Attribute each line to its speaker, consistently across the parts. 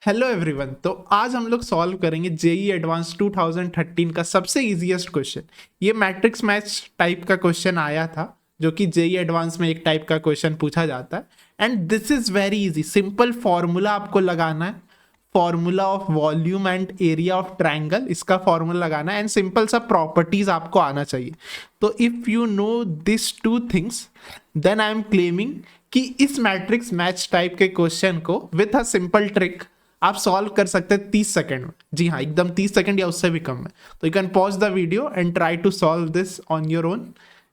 Speaker 1: Hello everyone. तो आज हम लोग सॉल्व करेंगे जेई एडवांस 2013 का सबसे इजीएस्ट क्वेश्चन। ये मैट्रिक्स मैच टाइप का क्वेश्चन आया था जो कि जेई एडवांस में एक टाइप का क्वेश्चन पूछा जाता है। And this is very easy. Simple formula आपको लगाना है, formula of volume and area of triangle, इसका फॉर्मूला लगाना है एंड सिंपल सा प्रॉपर्टीज आपको आना चाहिए। तो if you know this two things then I am claiming कि इस मैट्रिक्स मैच टाइप के क्वेश्चन को विथ अ सिंपल ट्रिक आप सॉल्व कर सकते हैं 30 सेकंड में। जी हाँ, एकदम 30 सेकंड या उससे भी कम में। तो you can pause the video and try to solve this on your own.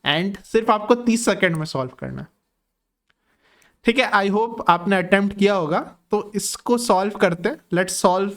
Speaker 1: And सिर्फ आपको 30 सेकंड में सॉल्व करना है, ठीक है। आई होप आपने अटेम्प्ट किया होगा। तो इसको सॉल्व करते हैं। Let's solve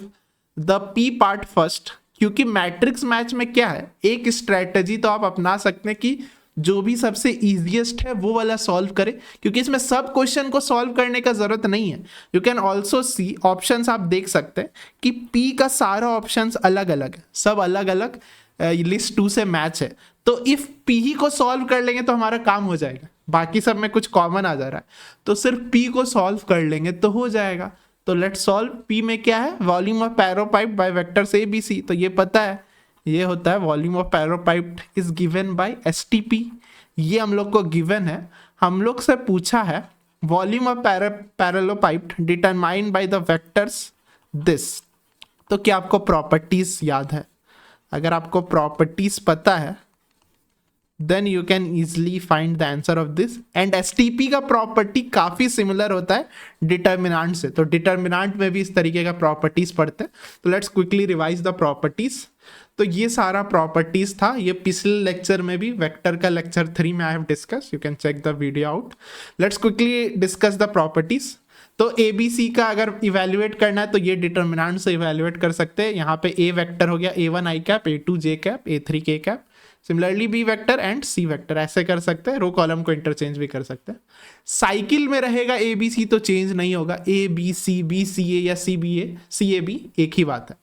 Speaker 1: the P part first. क्योंकि मैट्रिक्स मैच में क्या है, एक स्ट्रेटजी तो आप अपना सकते हैं कि जो भी सबसे इजीएस्ट है वो वाला सॉल्व करें, क्योंकि इसमें सब क्वेश्चन को सॉल्व करने का जरूरत नहीं है। You can also see options, आप देख सकते हैं कि पी का सारा ऑप्शंस अलग अलग है, सब अलग अलग लिस्ट 2 से मैच है। तो इफ पी ही को सॉल्व कर लेंगे तो हमारा काम हो जाएगा। बाकी सब में कुछ कॉमन आ जा रहा है, तो सिर्फ पी को सॉल्व कर लेंगे तो हो जाएगा। तो लेट्स सॉल्व। पी में क्या है, volume of parallelepiped by vectors A B C. तो ये पता है, ये होता है volume of parallelepiped is given by STP. ये हम लोग को गिवन है। हम लोग से पूछा है volume of parallelepiped determined by the vectors this. तो क्या आपको प्रॉपर्टीज याद है? अगर आपको प्रॉपर्टीज पता है then you can easily find the answer of this. And STP का प्रॉपर्टी काफी सिमिलर होता है डिटर्मिनेंट से। तो डिटर्मिनेंट में भी इस तरीके का प्रॉपर्टीज पढ़ते हैं। तो let's quickly revise the properties. तो ये सारा प्रॉपर्टीज था। ये पिछले लेक्चर में भी, वेक्टर का लेक्चर 3 में I have discuss. You can check the video out. Let's quickly discuss the properties. तो ए बी सी का अगर इवेल्युएट करना है तो ये डिटर्मिनेंट से इवेल्युएट कर सकते हैं। यहाँ पे ए वेक्टर हो गया A1 आई कैप, A2 जे कैप, A3 के cap. Similarly B vector and C vector ऐसे कर सकते हैं। रो कॉलम को इंटरचेंज भी कर सकते हैं। साइकिल में रहेगा ए बी सी तो चेंज नहीं होगा। ए बी सी ए या C B A C A B एक ही बात है,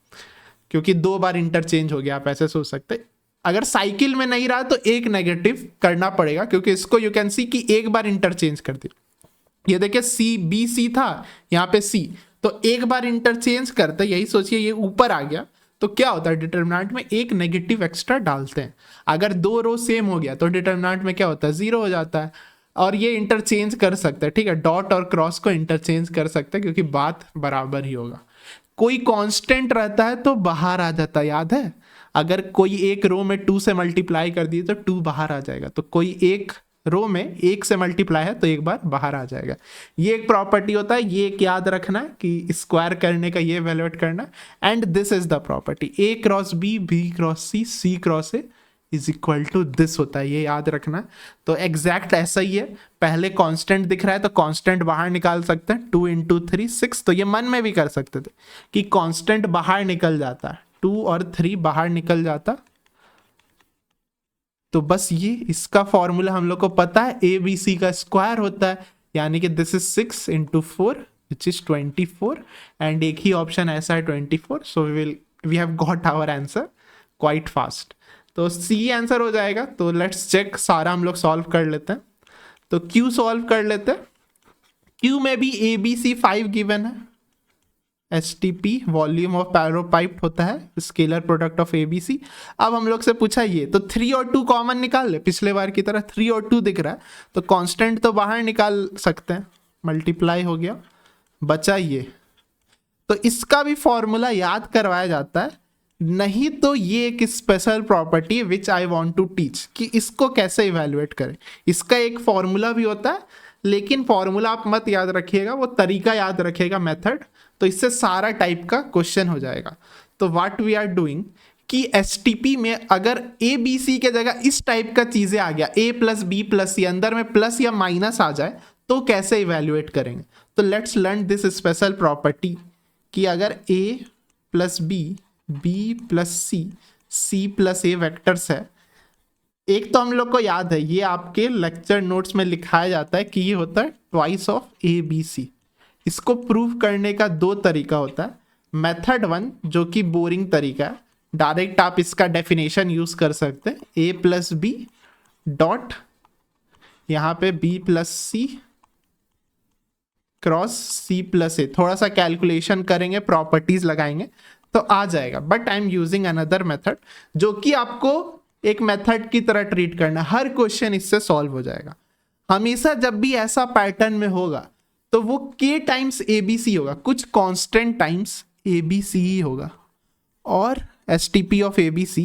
Speaker 1: क्योंकि 2 बार इंटरचेंज हो गया। आप ऐसे सोच सकते हैं। अगर साइकिल में नहीं रहा तो एक नेगेटिव करना पड़ेगा, क्योंकि इसको यू कैन सी कि एक बार इंटरचेंज कर दिया। ये देखिए सी बी सी था, यहाँ पे सी, तो एक बार इंटरचेंज करते, यही सोचिए ये ऊपर आ गया तो क्या होता है, डिटर्मिनेंट में एक नेगेटिव एक्स्ट्रा डालते हैं। अगर 2 रो सेम हो गया तो डिटर्मिनेंट में क्या होता है, 0 हो जाता है। और ये इंटरचेंज कर सकते हैं, ठीक है, डॉट और क्रॉस को इंटरचेंज कर सकते हैं, क्योंकि बात बराबर ही होगा। कोई कांस्टेंट रहता है तो बाहर आ जाता है, याद है। अगर कोई एक रो में 2 से मल्टीप्लाई कर दिए तो 2 बाहर आ जाएगा। तो कोई एक रो में 1 से मल्टीप्लाई है तो एक बार बाहर आ जाएगा। ये एक प्रॉपर्टी होता है। ये एक याद रखना है कि स्क्वायर करने का ये इवेल्युएट करना। And this is the property, A cross B, B cross C, C cross A is equal to this होता है। ये याद रखना। तो एग्जैक्ट ऐसा ही है। पहले कांस्टेंट दिख रहा है तो कांस्टेंट बाहर निकाल सकते हैं। 2 इंटू 3 6। तो ये मन में भी कर सकते थे कि कांस्टेंट बाहर निकल जाता है, 2 और 3 बाहर निकल जाता। तो बस ये इसका फॉर्मूला हम लोग को पता है। ए बी सी का स्क्वायर होता है, यानी कि this is 6 into 4 which is 24। And एक ही ऑप्शन ऐसा है 24। So we have got our answer quite fast. तो सी आंसर हो जाएगा। तो लेट्स चेक, सारा हम लोग सॉल्व कर लेते हैं। तो क्यू सॉल्व कर लेते हैं। क्यू में भी ए बी सी 5 गिवन है। S T P volume of parallelepiped होता है, scalar product of A B C. अब हम लोग से पूछा ये, तो 3 और 2 कॉमन निकाल ले। पिछले बार की तरह 3 और 2 दिख रहा है तो कांस्टेंट तो बाहर निकाल सकते हैं, मल्टीप्लाई हो गया, बचा ये। तो इसका भी फॉर्मूला याद करवाया जाता है। नहीं तो ये एक special property which I want to teach कि इसको कैसे इवेल्युएट करें। इसका एक फॉर्मूला भी होता है, लेकिन फॉर्मूला आप मत याद रखिएगा, वो तरीका याद रखिएगा, मेथड। तो इससे सारा टाइप का क्वेश्चन हो जाएगा। तो व्हाट वी आर डूइंग कि एसटीपी में अगर ए बी सी के जगह इस टाइप का चीजें आ गया, ए प्लस बी प्लस सी, अंदर में प्लस या माइनस आ जाए तो कैसे इवेल्युएट करेंगे। तो let's learn this special property कि अगर ए प्लस बी, बी प्लस सी, सी प्लस ए वेक्टर्स है। एक तो हम लोग को याद है, ये आपके लेक्चर नोट्स में लिखाया जाता है कि ये होता है twice of A B C. इसको प्रूव करने का 2 तरीका होता है। मेथड 1 जो कि बोरिंग तरीका है, डायरेक्ट आप इसका डेफिनेशन यूज कर सकते हैं। ए प्लस बी डॉट यहाँ पे बी प्लस सी क्रॉस सी प्लस ए, थोड़ा सा कैलकुलेशन करेंगे, प्रॉपर्टीज लगाएंगे तो आ जाएगा। But I am using another method जो कि आपको एक मेथड की तरह ट्रीट करना है, हर क्वेश्चन इससे सॉल्व हो जाएगा। हमेशा जब भी ऐसा पैटर्न में होगा तो वो k टाइम्स ABC होगा, कुछ कांस्टेंट टाइम्स ABC ही होगा, और STP ऑफ ABC,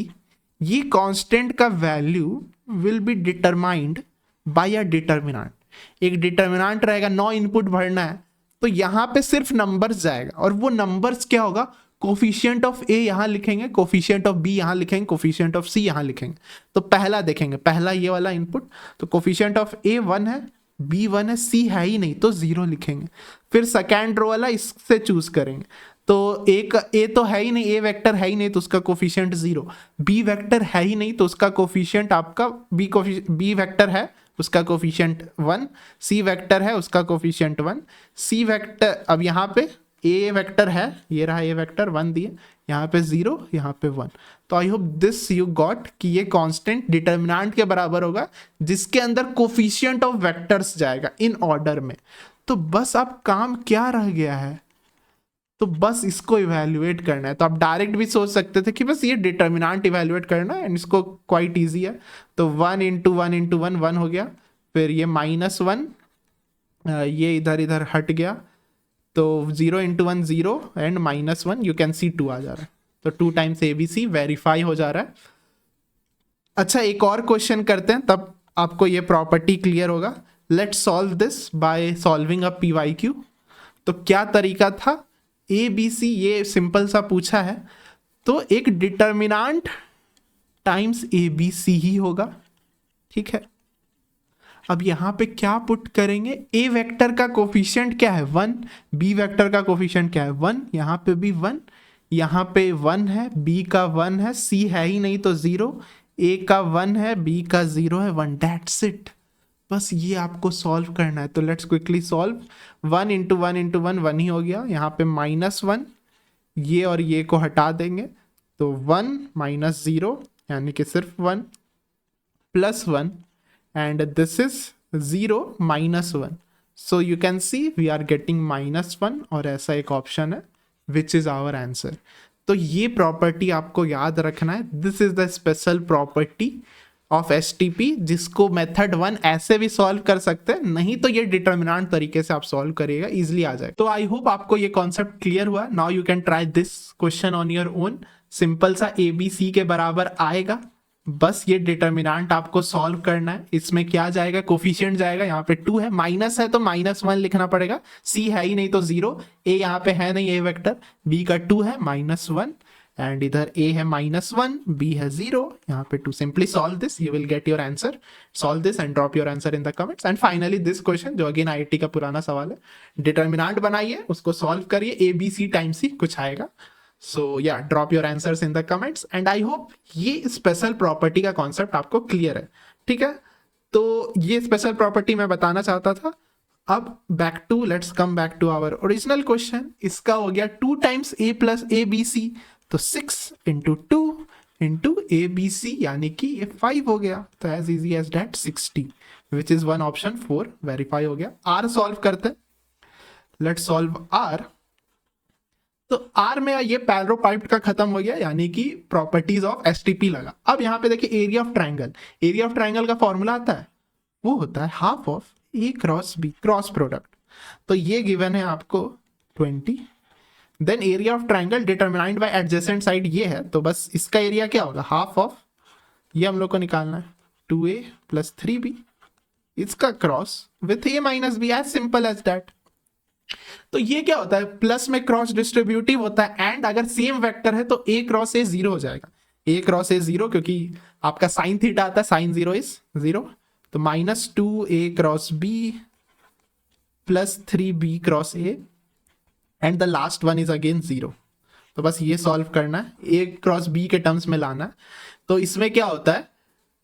Speaker 1: ये कांस्टेंट का value will be determined by a determinant. एक डिटर्मिनेंट रहेगा, 9 इनपुट भरना है तो यहाँ पे सिर्फ नंबर्स जाएगा, और वो नंबर्स क्या होगा, कोफिशिएंट ऑफ A यहाँ लिखेंगे, कोफिशिएंट ऑफ B यहाँ लिखेंगे, कोफिशिएंट ऑफ C यहाँ लिखेंगे। तो पहला देखेंगे, पहला ये वाला इनपुट, तो कोफिशिएंट ऑफ A 1 है, B 1 है, C है ही नहीं तो 0 लिखेंगे। फिर सेकेंड रो वाला इससे चूज करेंगे, तो एक A तो है ही नहीं, A वेक्टर है ही नहीं तो उसका कोफिशिएंट 0, B वेक्टर है ही नहीं तो उसका कोफिशिएंट आपका B वेक्टर है उसका कोफिशिएंट 1, C वेक्टर है उसका कोफिशिएंट 1, C वेक्टर, अब यहाँ पे A वेक्टर है, ये रहा A वेक्टर 1 दिए, यहाँ पे 0, यहाँ पे 1। तो I hope this you got कि ये कांस्टेंट डिटर्मिनेंट के बराबर होगा जिसके अंदर कोफिशिएंट ऑफ वेक्टर्स जाएगा इन ऑर्डर में। तो बस अब काम क्या रह गया है, तो बस इसको इवैल्यूएट करना है। तो आप डायरेक्ट भी सोच सकते थे कि बस ये डिटर्मिनेंट इवैल्यूएट करना है, एंड इसको क्वाइट इजी है। तो 1 इंटू 1 इंटू 1 1 हो गया, फिर ये -1, ये इधर इधर हट गया, तो 0 into 1 0 and -1, you can see 2 आ जा रहा है। तो 2 टाइम्स ABC वेरीफाई हो जा रहा है। अच्छा, एक और क्वेश्चन करते हैं तब आपको ये प्रॉपर्टी क्लियर होगा। Let's solve this by solving a PYQ। तो क्या तरीका था, ABC ये सिंपल सा पूछा है, तो एक डिटर्मिनेंट टाइम्स ABC ही होगा, ठीक है। अब यहाँ पे क्या पुट करेंगे, A वेक्टर का कोफिशिएंट क्या है 1, B वेक्टर का कोफिशिएंट क्या है 1, यहाँ पे भी 1, यहाँ पे 1 है, B का 1 है, C है ही नहीं तो 0, A का 1 है, B का 0 है, 1, दैट्स इट। बस ये आपको सॉल्व करना है। तो let's quickly solve. 1 into 1 into 1 1 ही हो गया, यहाँ पे -1, ये और ये को हटा देंगे तो 1 -0 यानी कि सिर्फ 1 +1 and this is 0 -1, so you can see we are getting -1 और ऐसा एक ऑप्शन है which is our answer। तो ये प्रॉपर्टी आपको याद रखना है, this is the special property of STP, जिसको मेथड 1 ऐसे भी सॉल्व कर सकते हैं, नहीं तो ये डिटर्मिनेंट तरीके से आप सॉल्व करिएगा, इजिली आ जाएगा। तो आई होप आपको ये कॉन्सेप्ट क्लियर हुआ। Now you can try this question on your own. Simple सा ABC के बराबर आएगा, बस ये डिटर्मिनेंट आपको सॉल्व करना है। इसमें क्या जाएगा, कोफिशिएंट जाएगा, यहाँ पे 2 है, माइनस है तो -1 लिखना पड़ेगा, C है ही नहीं तो 0, A यहाँ पे है नहीं A वेक्टर, B का 2 है -1, एंड इधर A है -1, B है 0, यहाँ पे 2। Simply solve this, you will get your answer. Solve this and drop your answer in the comments. And finally this question, जो अगेन IIT का पुराना सवाल है, डिटर्मिनेंट बनाइए, उसको सॉल्व करिए, ABC टाइम्स ही कुछ आएगा। So yeah, drop your answers in the comments and I hope ये स्पेशल प्रॉपर्टी का कॉन्सेप्ट आपको क्लियर है, ठीक है। तो ये स्पेशल प्रॉपर्टी मैं बताना चाहता था। अब let's come back to our original question. इसका हो गया 2 टाइम्स A प्लस ABC, तो 6 इंटू 2 इंटू ABC यानी कि ये 5 हो गया। तो as easy as that 60, which is 1 option 4 verify हो गया। R सॉल्व करते हैं, लेट्स सॉल्व R। तो R में ये पैरेललोपाइप्ड का खत्म हो गया, यानी कि प्रॉपर्टीज ऑफ STP लगा। अब यहाँ पे देखिए area of triangle, area of triangle का फॉर्मूला आता है, वो होता है half of A cross B, cross product. तो ये गिवन है आपको 20, then area of triangle determined by adjacent side ये है, तो बस इसका एरिया क्या होगा, हाफ ऑफ, ये हम लोग को निकालना है 2A + 3B, इसका cross with A - B, as simple as that. तो ये क्या होता है, प्लस में क्रॉस डिस्ट्रीब्यूटिव होता है, एंड अगर सेम वेक्टर है तो A क्रॉस A 0 हो जाएगा, A क्रॉस A 0, क्योंकि आपका साइन थीटा आता है, साइन 0 इज 0, तो -2A cross B + 3B cross A, and the last one is again 0। तो बस ये सॉल्व करना है, A क्रॉस B के टर्म्स में लाना है। तो इसमें क्या होता है,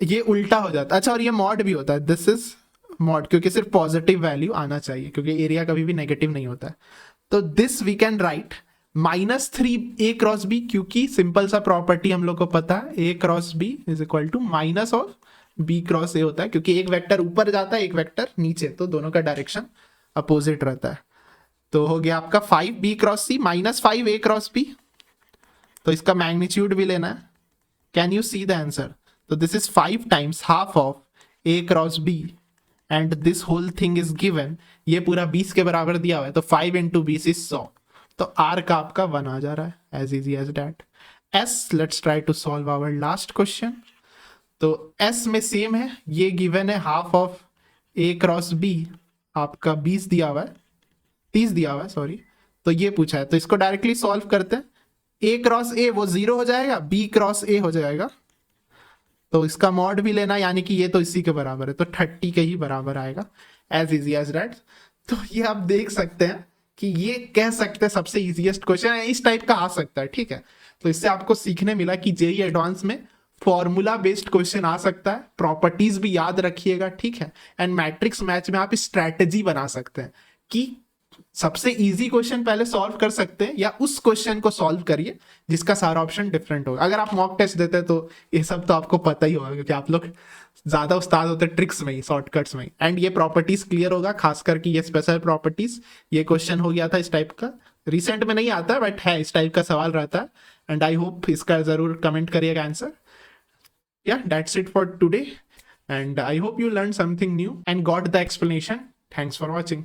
Speaker 1: ये उल्टा हो जाता है। अच्छा, और ये मॉड भी होता है, दिस इज मॉड, क्योंकि सिर्फ पॉजिटिव वैल्यू आना चाहिए, क्योंकि एरिया कभी भी नेगेटिव नहीं होता है। तो this we can write -3A cross B, क्योंकि सिंपल सा प्रॉपर्टी हम लोग को पता है, A cross B is equal to minus of B cross A होता है, क्योंकि एक वेक्टर ऊपर जाता है एक वेक्टर नीचे, तो दोनों का डायरेक्शन अपोजिट रहता है। तो हो गया आपका 5b cross c minus 5a cross b, तो इसका मैग्नीट्यूड भी लेना है। Can you see the answer? तो this is 5 times half of a cross b and this whole thing is given, ये पूरा 20 के बराबर दिया हुआ है, तो 5 इंटू 20 इज 100, तो r का आपका 1 आ जा रहा है, as easy as that. s, let's try to solve our last question. तो s में सेम है, ये गिवन है half of a cross b, आपका 20 दिया हुआ है, 30 दिया हुआ है सॉरी, तो ये पूछा है, तो इसको डायरेक्टली सॉल्व करते हैं। a क्रॉस a वो 0 हो जाएगा, b क्रॉस a हो जाएगा, तो इसका मॉड भी लेना, यानी कि ये तो इसी के बराबर है, तो 30 के ही बराबर आएगा, एज इजी एज दैट। तो ये आप देख सकते हैं कि ये कह सकते हैं सबसे इजीएस्ट क्वेश्चन है, इस टाइप का आ सकता है, ठीक है। तो इससे आपको सीखने मिला कि जेईई एडवांस में फॉर्मूला बेस्ड क्वेश्चन आ सकता है, प्रॉपर्टीज भी याद रखिएगा, ठीक है। एंड मैट्रिक्स मैच में आप स्ट्रैटेजी बना सकते हैं कि सबसे इजी क्वेश्चन पहले सॉल्व कर सकते हैं, या उस क्वेश्चन को सॉल्व करिए जिसका सारा ऑप्शन डिफरेंट होगा। अगर आप मॉक टेस्ट देते हैं तो ये सब तो आपको पता ही होगा, क्योंकि आप लोग ज्यादा उस्ताद होते हैं ट्रिक्स में ही, शॉर्टकट्स में ही। एंड ये प्रॉपर्टीज क्लियर होगा, खासकर कि ये स्पेशल प्रॉपर्टीज, ये क्वेश्चन हो गया था इस टाइप का, रिसेंट में नहीं आता बट है, इस टाइप का सवाल रहता है। एंड आई होप इसका जरूर कमेंट करिएगा answer. Yeah, that's it for today, and I hope you learned something new and got the explanation. Thanks for watching.